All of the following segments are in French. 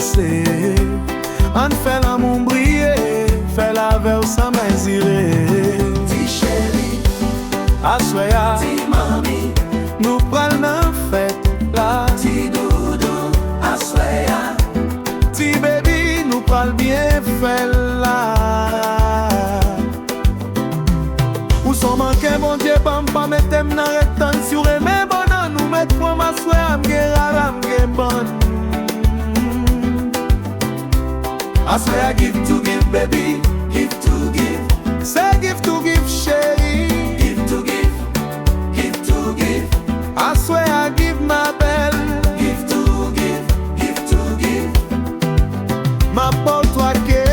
danser. On fait l'amour briller, fait la veille sans m'insirer. Ti chéri, Aswè, ti mami, nous pral nan fête là. ti doudou, aswè, Ti baby, nous pral bien fait là. Ou son manqué, bon Dieu, pas mettre nan retan. Si ou remè bonan, nous mettre pour m'aswè, amge rara, amge bon. aswè, give to give, baby, give to give, Say give to give, chérie. give to give, give to give, Aswè, I give ma belle. give to give, give to give, Ma porte toi que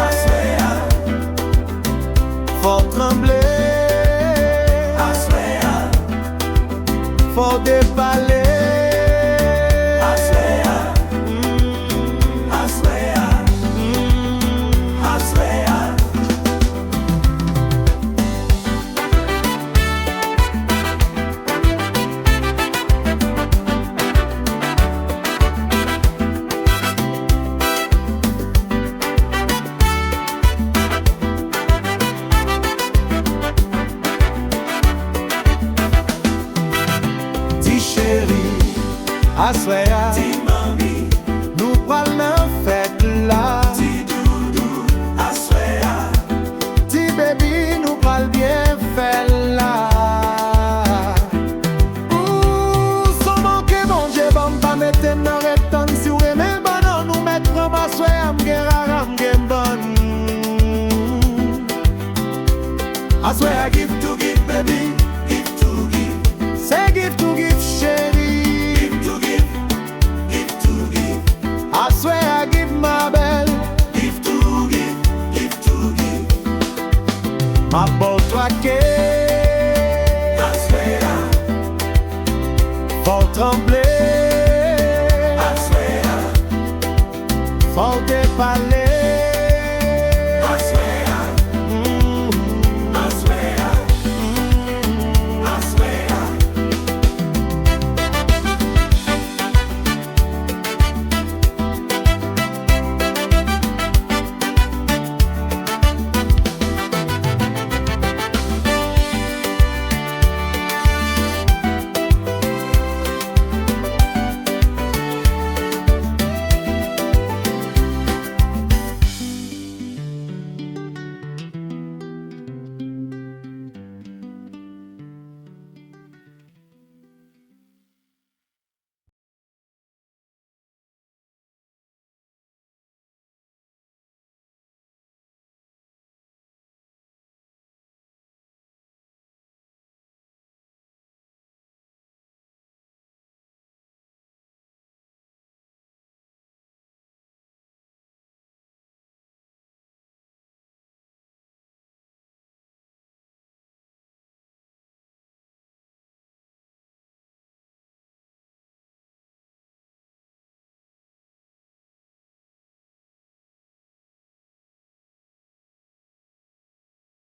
aswè, faut trembler, aswè, faut déballer. aswè, aswè, aswè. Ti chéri, Aswè, Ti mami, nous pral nan fête là. ti doudou, aswè, Ti baby, nous pral bien fait là. Ouh, son manqué, bon Dieu, pas mettre nan retan. Si ou remè bonan, nous mettre pour m'aswè, amge rara, amge bon. aswè, give to give, baby, give to give, Say give to give, chérie. give to give, give to give, Aswè, I give ma belle. give to give, give to give, Ma porte toi que aswè, faut trembler, aswè, faut déballer. aswè,